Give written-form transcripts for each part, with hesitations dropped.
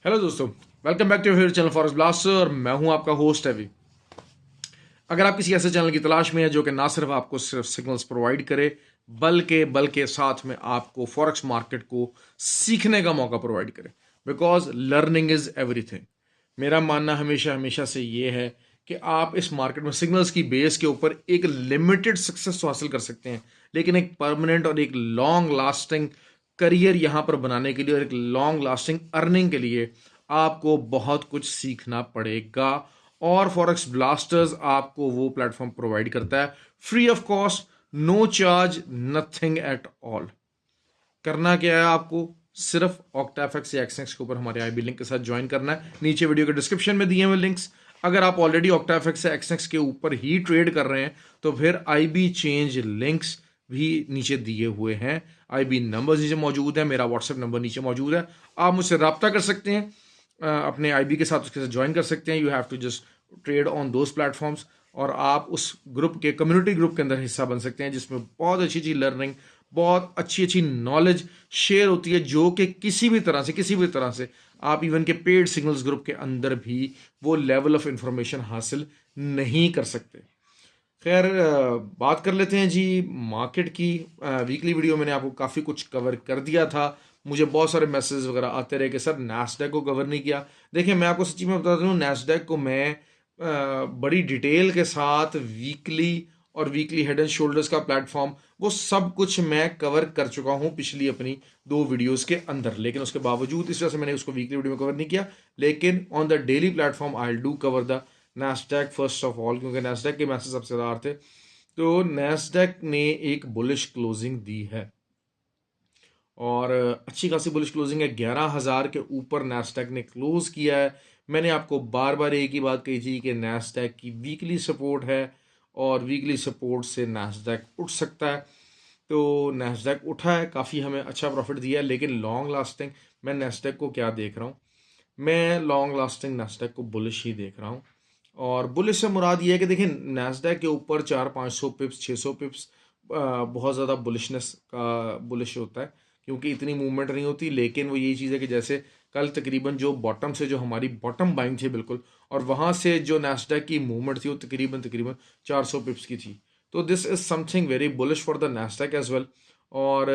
Hello दोस्तों, welcome back to your channel Forex Blaster और मैं हूं आपका होस्ट अभी। अगर आप किसी ऐसे चैनल की तलाश में है जो कि ना सिर्फ सिग्नल्स प्रोवाइड करे बल्कि साथ में आपको फॉरेक्स मार्केट को सीखने का मौका प्रोवाइड करे, बिकॉज लर्निंग इज एवरीथिंग। मेरा मानना हमेशा हमेशा से ये है कि आप इस मार्केट में सिग्नल्स की बेस के ऊपर एक लिमिटेड सक्सेस तो हासिल कर सकते हैं, लेकिन एक परमानेंट और एक लॉन्ग लास्टिंग करियर यहां पर बनाने के लिए और एक लॉन्ग लास्टिंग अर्निंग के लिए आपको बहुत कुछ सीखना पड़ेगा। और फॉरेक्स ब्लास्टर्स आपको वो प्लेटफॉर्म प्रोवाइड करता है free of cost, no charge, nothing at all. करना क्या है आपको? सिर्फ ऑक्टाफेक्स या एक्सएक्स के ऊपर हमारे आईबी लिंक के साथ ज्वाइन करना है। नीचे वीडियो के डिस्क्रिप्शन में दिए हुए लिंक्स। अगर आप ऑलरेडी ऑक्टाफेक्स या एक्सएक्स के ऊपर ही ट्रेड कर रहे हैं तो फिर आईबी चेंज लिंक्स भी नीचे दिए हुए हैं। आईबी नंबर नीचे मौजूद है, मेरा व्हाट्सएप नंबर नीचे मौजूद है। आप मुझसे रब्ता कर सकते हैं, अपने आईबी के साथ उसके साथ ज्वाइन कर सकते हैं। You have to just trade on those platforms और आप उस ग्रुप के कम्युनिटी ग्रुप के अंदर हिस्सा बन सकते हैं, जिसमें बहुत अच्छी अच्छी लर्निंग, बहुत अच्छी अच्छी नॉलेज शेयर होती है, जो कि किसी भी तरह से आप इवन के पेड सिग्नल्स ग्रुप के अंदर भी वो लेवल ऑफ इंफॉर्मेशन हासिल नहीं कर सकते। खैर, बात कर लेते हैं जी मार्केट की। वीकली वीडियो मैंने आपको काफ़ी कुछ कवर कर दिया था। मुझे बहुत सारे मैसेज वगैरह आते रहे कि सर नैस्डैक को कवर नहीं किया। देखिए, मैं आपको सच्ची में बता दूं, नैस्डैक को मैं बड़ी डिटेल के साथ वीकली और वीकली हेड एंड शोल्डर्स का प्लेटफॉर्म, वो सब कुछ मैं कवर कर चुका हूं पिछली अपनी दो वीडियोस के अंदर। लेकिन उसके बावजूद इस वजह से मैंने उसको वीकली वीडियो में कवर नहीं किया। लेकिन on the daily platform I do cover the Nasdaq first of all, क्योंकि नैस्डैक के मैसेज सबसे ज़्यादा थे। तो नैस्डैक ने एक बुलिश क्लोजिंग दी है और अच्छी खासी बुलिश क्लोजिंग है। 11,000 के ऊपर नैस्डैक ने क्लोज किया है। मैंने आपको बार बार एक ही बात कही थी कि नैस्डैक की वीकली सपोर्ट है और वीकली सपोर्ट से नैस्डैक उठ सकता है। तो नैस्डैक उठा है, काफ़ी हमें अच्छा प्रॉफिट दिया है। लेकिन लॉन्ग लास्टिंग मैं नैस्डैक को क्या देख रहा हूँ? मैं लॉन्ग लास्टिंग नैस्डैक को बुलिश ही देख रहा हूँ। और बुलिश से मुराद ये है कि देखिए, नैस्डैक के ऊपर 400-500 पिप्स, 600 पिप्स बहुत ज़्यादा बुलिशनेस का बुलिश होता है, क्योंकि इतनी मूवमेंट नहीं होती। लेकिन वो यही चीज़ है कि जैसे कल तकरीबन जो बॉटम से जो हमारी बॉटम बाइंग थी बिल्कुल, और वहाँ से जो नैस्डैक की मूवमेंट थी वो तकरीबन तकरीबन 400 पिप्स की थी। तो this is something very bullish for the Nasdaq as well. और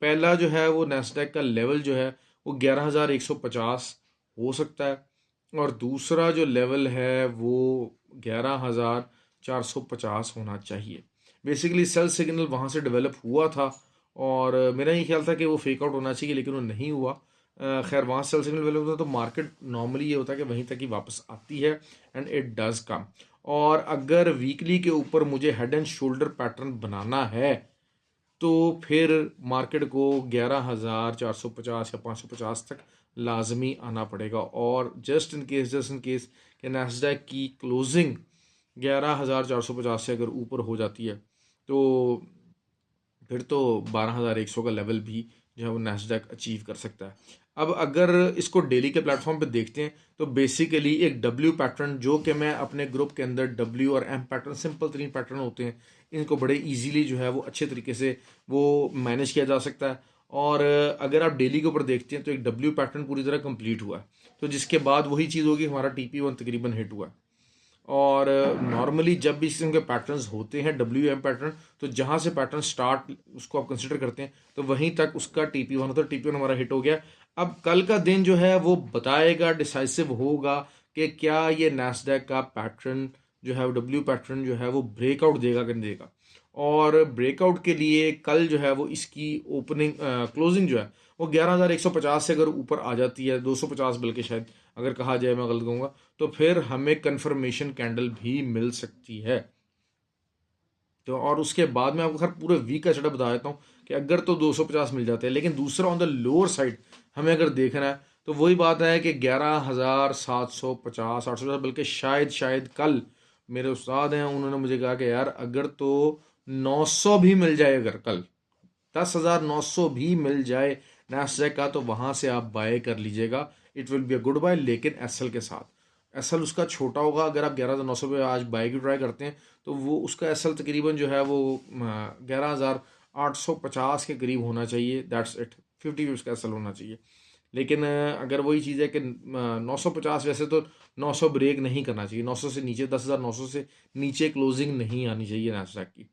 पहला जो है वो नैस्डैक का लेवल जो है वो 11,150 हो सकता है, और दूसरा जो लेवल है वो 11,450 होना चाहिए। बेसिकली सेल सिग्नल वहाँ से डेवलप हुआ था और मेरा ये ख्याल था कि वो फेक आउट होना चाहिए, लेकिन वो नहीं हुआ। खैर, वहाँ सेल सिग्नल डेवलप होता तो मार्केट नॉर्मली ये होता है कि वहीं तक ही वापस आती है, एंड इट डज कम। और अगर वीकली के ऊपर मुझे हेड एंड शोल्डर पैटर्न बनाना है तो फिर मार्केट को 11,450 या 550 तक लाजमी आना पड़ेगा। और जस्ट इन केस कि नैस्डैक की क्लोजिंग 11,450 से अगर ऊपर हो जाती है तो फिर तो 12,100 का लेवल भी जो है वो नैस्डैक अचीव कर सकता है। अब अगर इसको डेली के प्लेटफॉर्म पे देखते हैं तो बेसिकली एक डब्ल्यू पैटर्न, जो कि मैं अपने ग्रुप के अंदर डब्ल्यू और एम पैटर्न, सिंपल 3 पैटर्न होते हैं, इनको बड़े इजीली जो है वो अच्छे तरीके से वो मैनेज किया जा सकता है। और अगर आप डेली के ऊपर देखते हैं तो एक डब्ल्यू पैटर्न पूरी तरह कंप्लीट हुआ है, तो जिसके बाद वही चीज़ होगी, हमारा TP1 तकरीबन हिट हुआ है। और नॉर्मली जब भी इस किस्म के पैटर्न्स होते हैं WM पैटर्न, तो जहाँ से पैटर्न स्टार्ट उसको आप कंसिडर करते हैं तो वहीं तक उसका TP1 होता है। TP1 हमारा हिट हो गया। अब कल का दिन जो है वो बताएगा, डिसाइसिव होगा कि क्या ये नैस्डैक का पैटर्न जो है, डब्ल्यू पैटर्न जो है वो ब्रेकआउट देगा कि नहीं देगा। और ब्रेकआउट के लिए कल जो है वो इसकी ओपनिंग क्लोजिंग जो है वो 11,150 से अगर ऊपर आ जाती है, 250 बल्कि शायद अगर कहा जाए, मैं गलत कहूँगा, तो फिर हमें कंफर्मेशन कैंडल भी मिल सकती है। तो और उसके बाद में आपको खैर पूरे वीक का सेटअप बता देता हूँ कि अगर तो 250 मिल जाते हैं, लेकिन दूसरा ऑन द लोअर साइड हमें अगर देखना है तो वही बात है कि 11,750, 850, बल्कि शायद कल मेरे उस्ताद हैं, उन्होंने मुझे कहा कि यार अगर तो 900 भी मिल जाए, अगर कल 10,900 भी मिल जाए नैस्डैक का, तो वहाँ से आप बाय कर लीजिएगा। It will be a good buy, लेकिन एसएल के साथ। एसएल उसका छोटा होगा। अगर आप 11,900 पे आज बाय की ट्राई करते हैं तो वो उसका एसएल तकरीबन जो है वो 11,850 के करीब होना चाहिए। दैट्स इट, 50 पिप्स का एसएल होना चाहिए। लेकिन अगर वही चीज़ है कि 950, वैसे तो 900 ब्रेक नहीं करना चाहिए, 900 से नीचे, 10,900 से नीचे क्लोजिंग नहीं आनी चाहिए नैस्डैक की,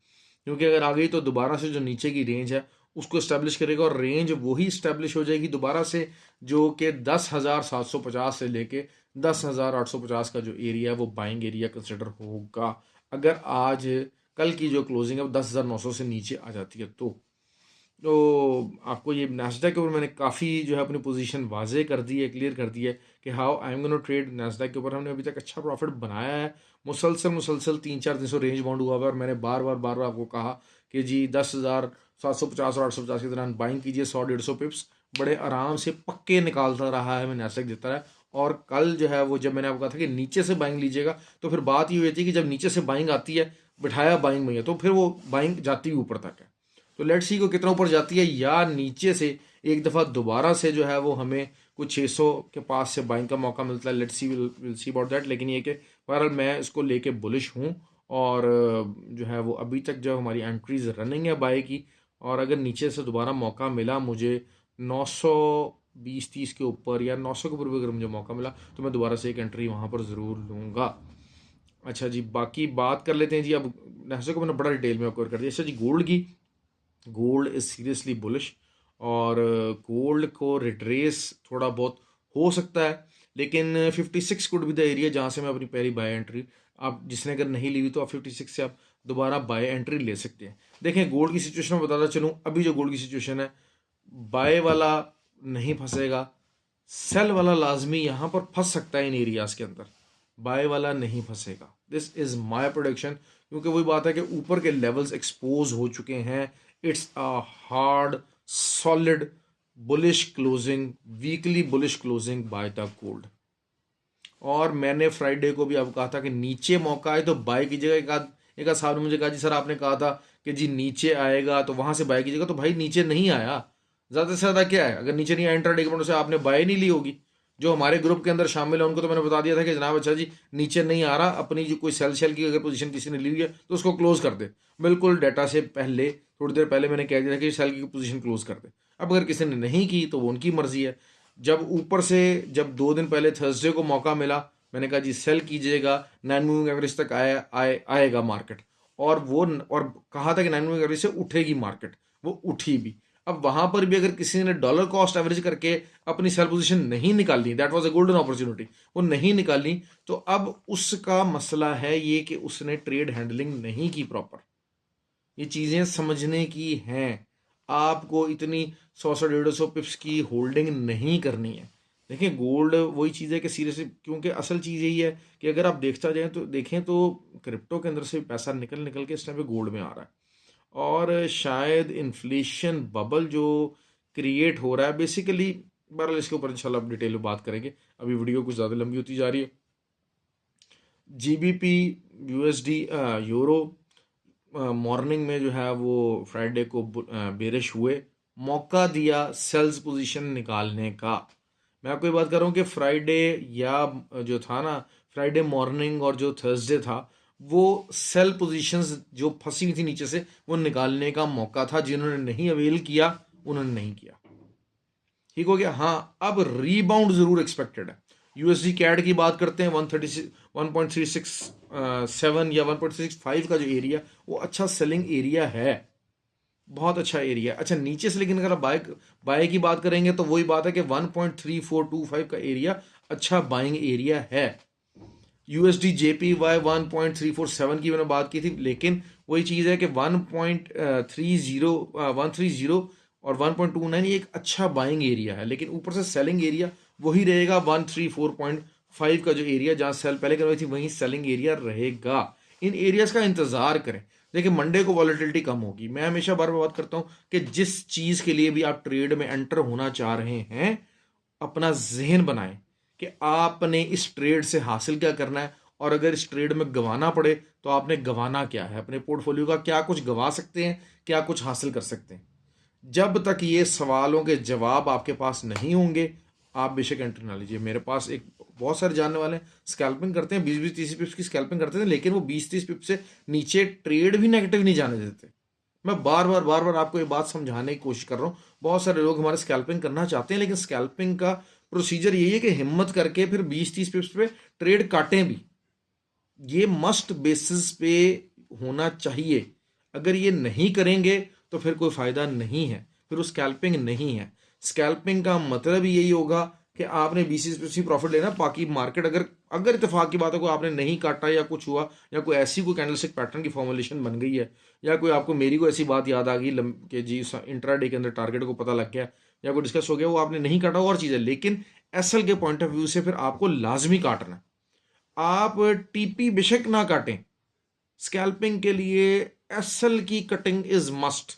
क्योंकि अगर आ गई तो दोबारा से जो नीचे की रेंज है उसको इस्टेब्लिश करेगा, और रेंज वही इस्टेब्लिश हो जाएगी दोबारा से जो कि 10,750 से लेके 10,850 का जो एरिया है वो बाइंग एरिया कंसिडर होगा, अगर आज कल की जो क्लोजिंग है वो 10,900 से नीचे आ जाती है तो आपको ये नास्डैक के ऊपर मैंने काफ़ी जो है अपनी पोजीशन वाजे कर दी है, क्लियर कर दी है कि how I am gonna trade Nasdaq के ऊपर। हमने अभी तक अच्छा प्रॉफिट बनाया है, मुसलसल 3-4 दिन से रेंज बाउंड हुआ हुआ है, और मैंने बार बार आपको कहा कि जी 10,750 और 850 के दौरान बाइंग कीजिए, 100-150 पिप्स बड़े आराम से पक्के निकालता रहा है, मैं नास्डैक देता रहा। और कल जो है वो जब मैंने आपको कहा था कि नीचे से बाइंग लीजिएगा, तो फिर बात ये हुई थी कि जब नीचे से बाइंग आती है, बिठाया बाइंग में है, तो फिर वो बाइंग जाती हुई ऊपर तक है। तो लेट्स सी को कितना ऊपर जाती है, या नीचे से एक दफ़ा दोबारा से जो है वो हमें कुछ 600 के पास से बाइंग का मौका मिलता है। Let's see, will see about that. लेकिन ये कि बहरहाल मैं इसको लेके बुलिश हूँ, और जो है वो अभी तक जो हमारी एंट्रीज रनिंग है बाय की, और अगर नीचे से दोबारा मौका मिला मुझे 920-30 के ऊपर या 900 के ऊपर भी अगर मुझे मौका मिला तो मैं दोबारा से एक एंट्री वहाँ पर ज़रूर लूँगा। अच्छा जी, बाकी बात कर लेते हैं जी। अब नैसो को मैंने बड़ा डिटेल में कवर कर दिया। अच्छा जी, गोल्ड की, गोल्ड इज सीरियसली बुलिश, और गोल्ड को रिट्रेस थोड़ा बहुत हो सकता है, लेकिन 56 कुड भी द एरिया जहाँ से मैं अपनी पहली बाय एंट्री, आप जिसने अगर नहीं ली हुई तो आप 56 से आप दोबारा बाय एंट्री ले सकते हैं। देखें गोल्ड की सिचुएशन में बताता चलूँ, अभी जो गोल्ड की सिचुएशन है, बाय वाला नहीं फंसेगा, सेल वाला लाजमी यहाँ पर फंस सकता है इन एरियाज के अंदर, बाय वाला नहीं फंसेगा। दिस इज माय प्रोडिक्शन, क्योंकि वही बात है कि ऊपर के लेवल्स एक्सपोज हो चुके हैं। It's a hard solid bullish closing, weekly bullish closing by the gold. और मैंने फ्राइडे को भी आपको कहा था कि नीचे मौका आए तो बाय कीजिएगा। एक आध साहब ने मुझे कहा जी सर आपने कहा था कि जी नीचे आएगा तो वहां से बाय कीजिएगा, तो भाई नीचे नहीं आया, ज़्यादा से ज़्यादा क्या है, अगर नीचे नहीं आया इंट्राडे के पॉइंट से आपने बाय नहीं ली होगी। जो हमारे ग्रुप के अंदर शामिल है उनको तो मैंने बता दिया था कि जनाब अच्छा जी नीचे नहीं आ रहा, अपनी जो कोई सेल की अगर पोजीशन किसी ने ली हुई है तो उसको क्लोज कर दे। बिल्कुल डाटा से पहले, थोड़ी देर पहले मैंने कह दिया था कि सेल की पोजीशन क्लोज कर दे। अब अगर किसी ने नहीं की तो वो उनकी मर्जी है। जब ऊपर से, जब 2 दिन पहले थर्सडे को मौका मिला, मैंने कहा जी सेल कीजिएगा, 9 मूविंग एवरेज तक आएगा मार्केट, और वो और कहा था कि 9 मूविंग एवरेज से उठेगी मार्केट, वो उठी भी। अब वहां पर भी अगर किसी ने डॉलर कॉस्ट एवरेज करके अपनी सेल पोजीशन नहीं निकाली, that was a golden opportunity, वो नहीं निकाली, तो अब उसका मसला है ये कि उसने ट्रेड हैंडलिंग नहीं की प्रॉपर। ये चीज़ें समझने की हैं, आपको इतनी 100-150 पिप्स की होल्डिंग नहीं करनी है। देखिए गोल्ड वही चीज़ है कि सीरियसली, क्योंकि असल चीज़ यही है कि अगर आप देखता जाएं तो देखें तो क्रिप्टो के अंदर से पैसा निकल निकल के इस टाइम पे गोल्ड में आ रहा है, और शायद इन्फ्लेशन बबल जो क्रिएट हो रहा है बेसिकली। बहरहाल इसके ऊपर इंशाल्लाह आप डिटेल में बात करेंगे, अभी वीडियो कुछ ज़्यादा लंबी होती जा रही है। जीबीपी, यूएसडी, यूरो मॉर्निंग में जो है वो फ्राइडे को बेरिश हुए, मौका दिया सेल्स पोजीशन निकालने का। मैं आपको ये बात कर रहा हूँ कि फ्राइडे या जो था ना, फ्राइडे मॉर्निंग और जो थर्सडे था, वो सेल पोजीशंस जो फंसी हुई थी नीचे से वो निकालने का मौका था। जिन्होंने नहीं अवेल किया उन्होंने नहीं किया, ठीक हो गया। हाँ, अब रीबाउंड जरूर एक्सपेक्टेड है। यूएसडी कैड की बात करते हैं, 1.367 या 1.365 का जो एरिया, वो अच्छा सेलिंग एरिया है, बहुत अच्छा एरिया। अच्छा नीचे से, लेकिन अगर आप बाय की बात करेंगे तो वही बात है कि 1.3425 का एरिया अच्छा बाइंग एरिया है। यूएसडी जेपीवाई 1.347 की मैंने बात की थी, लेकिन वही चीज़ है कि 1.30 और 1.29 ये एक अच्छा बाइंग एरिया है, लेकिन ऊपर से सेलिंग एरिया वही रहेगा 134.5 का जो एरिया जहाँ सेल पहले करवाई थी वहीं सेलिंग एरिया रहेगा। इन एरियाज का इंतजार करें। देखिए मंडे को वॉलेटिलिटी कम होगी। मैं हमेशा बार बार बात करता हूँ कि जिस चीज़ के लिए भी आप ट्रेड में एंटर होना चाह रहे हैं, अपना जहन बनाएं कि आपने इस ट्रेड से हासिल क्या करना है, और अगर इस ट्रेड में गंवाना पड़े तो आपने गंवाना क्या है, अपने पोर्टफोलियो का क्या कुछ गंवा सकते हैं, क्या कुछ हासिल कर सकते हैं। जब तक ये सवालों के जवाब आपके पास नहीं होंगे, आप बेशक एंट्री ना लीजिए। मेरे पास एक बहुत सारे जानने वाले स्कैल्पिंग करते हैं, 20-20 30 पिप्स की स्कैल्पिंग करते थे, लेकिन वो 20-30 पिप्स से नीचे ट्रेड भी नेगेटिव नहीं जाने देते। मैं बार बार आपको ये बात समझाने की कोशिश कर रहा हूँ। बहुत सारे लोग हमारे स्कैल्पिंग करना चाहते हैं, लेकिन स्कैल्पिंग का प्रोसीजर यही है कि हिम्मत करके फिर 20-30 पिप्स पे ट्रेड काटें भी। ये मस्ट बेसिस पे होना चाहिए। अगर ये नहीं करेंगे तो फिर कोई फ़ायदा नहीं है, फिर वो स्कैल्पिंग नहीं है। स्कैल्पिंग का मतलब ही यही होगा कि आपने 20% प्रॉफिट लेना, बाकी मार्केट अगर अगर इतफाक की बात है कोई आपने नहीं काटा या कुछ हुआ, या कोई ऐसी कोई कैंडलस्टिक पैटर्न की फॉर्मुलेशन बन गई है, या कोई आपको मेरी को ऐसी बात याद आ गई कि जी इंट्राडे के अंदर टारगेट को पता लग गया या कोई डिस्कस हो गया, वो आपने नहीं काटा और चीज़ है, लेकिन एसएल के पॉइंट ऑफ व्यू से फिर आपको लाजमी काटना है। आप टीपी बेशक ना काटें, स्कैल्पिंग के लिए एसएल की cutting is must.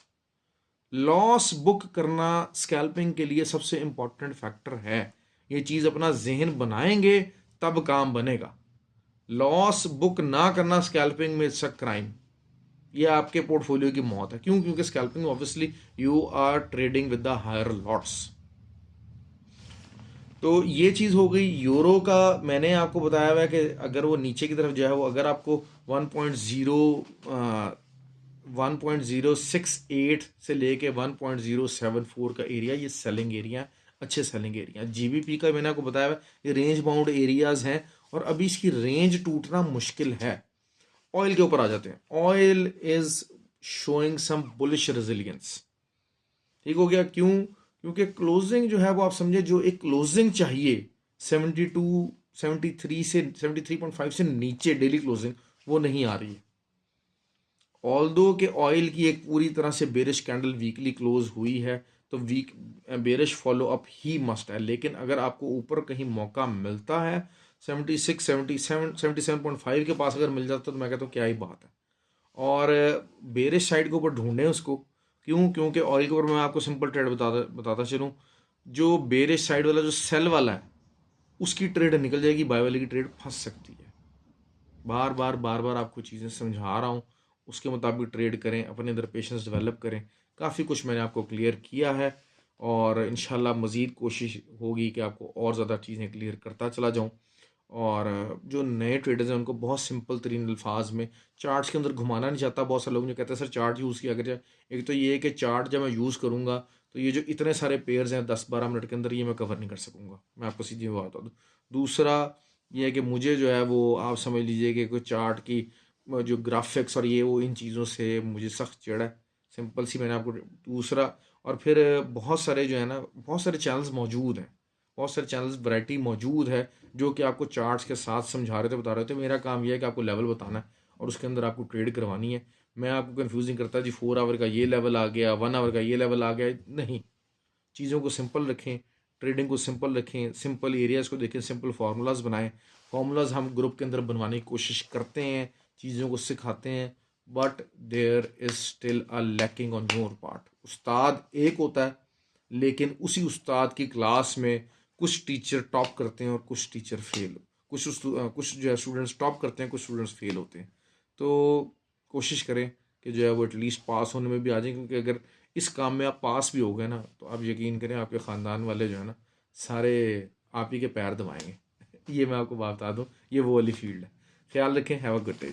Loss book करना स्कैल्पिंग के लिए सबसे इंपॉर्टेंट फैक्टर है। ये चीज़ अपना जहन बनाएंगे तब काम बनेगा। लॉस बुक ना करना स्कैल्पिंग में इट्स अ क्राइम। ये आपके पोर्टफोलियो की मौत है। क्यों? क्योंकि scalping obviously you are trading with the higher lots. तो ये चीज़ हो गई। यूरो का मैंने आपको बताया हुआ है कि अगर वो नीचे की तरफ जो है वो अगर आपको 1.068 से लेके 1.074 का एरिया, ये सेलिंग एरिया, अच्छे सेलिंग एरिया। जीबीपी का मैंने आपको बताया हुआ है ये रेंज बाउंड एरियाज हैं और अभी इसकी रेंज टूटना मुश्किल है। ऑयल के ऊपर आ जाते हैं। Oil is showing some bullish resilience. ठीक हो गया? क्यों? क्योंकि क्लोजिंग जो है वो आप समझे, जो एक क्लोजिंग चाहिए 72 73 से 73.5 से नीचे डेली क्लोजिंग, वो नहीं आ रही है। ऑल्दो के ऑयल की एक पूरी तरह से बेरिश कैंडल वीकली क्लोज हुई है, तो वीक बेरिश फॉलो अप ही मस्ट है। लेकिन अगर आपको ऊपर कहीं मौका मिलता है 76 77 77.5 के पास अगर मिल जाता तो मैं कहता हूँ क्या ही बात है। और बेरिश साइड के ऊपर ढूंढें उसको। क्यों? क्योंकि ऑयल के ऊपर मैं आपको सिंपल ट्रेड बताता चलूँ। जो बेरिश साइड वाला जो सेल वाला है उसकी ट्रेड निकल जाएगी, बाय वाले की ट्रेड फंस सकती है। बार बार आपको चीज़ें समझा रहा हूँ, उसके मुताबिक ट्रेड करें, अपने अंदर पेशेंस डेवलप करें। काफ़ी कुछ मैंने आपको क्लियर किया है और इंशाल्लाह मज़ीद कोशिश होगी कि आपको और ज़्यादा चीज़ें क्लियर करता चला जाऊँ। और जो नए ट्रेडर्स हैं उनको बहुत सिंपल तरीन अल्फाज में चार्ट्स के अंदर घुमाना नहीं चाहता। बहुत सारे लोग मुझे कहते हैं सर चार्ट यूज़ किया करिए। एक तो ये है कि चार्ट जब मैं यूज़ करूँगा तो ये जो इतने सारे पेयर्स हैं 10-12 मिनट के अंदर, ये मैं कवर नहीं कर सकूँगा। मैं आपको सीधी बात बता दूँ। दूसरा ये है कि मुझे जो है वो आप समझ लीजिए कि कोई चार्ट की जो ग्राफिक्स और ये वो इन चीज़ों से मुझे सख्त चिढ़ है। सिंपल सी मैंने आपको दूसरा। और फिर बहुत सारे जो है ना, बहुत सारे चैनल्स मौजूद हैं, बहुत सारे चैनल्स वैरायटी मौजूद है जो कि आपको चार्ट्स के साथ समझा रहे थे, बता रहे थे। मेरा काम यह है कि आपको लेवल बताना है और उसके अंदर आपको ट्रेड करवानी है। मैं आपको कंफ्यूजिंग करता जी 4 आवर का ये लेवल आ गया, 1 आवर का ये लेवल आ गया, नहीं। चीज़ों को सिंपल रखें, ट्रेडिंग को सिंपल रखें, सिंपल एरियाज़ को देखें, सिंपल फार्मूलाज बनाएं। फार्मूलाज हम ग्रुप के अंदर बनवाने की कोशिश करते हैं, चीज़ों को सिखाते हैं, but there is still a lacking on your part. उस्ताद एक होता है, लेकिन उसी उस्ताद की क्लास में कुछ टीचर टॉप करते हैं और कुछ टीचर फेल, कुछ जो है स्टूडेंट्स टॉप करते हैं, कुछ स्टूडेंट्स फेल होते हैं। तो कोशिश करें कि जो है वो एटलीस्ट पास होने में भी आ जाए, क्योंकि अगर इस काम में आप पास भी हो गए ना तो आप यकीन करें आपके ख़ानदान वाले जो है ना सारे आप ही के पैर दबाएंगे। ये मैं आपको बात बता दूँ, ये वो वाली फील्ड है। ख्याल रखें। Have a good day.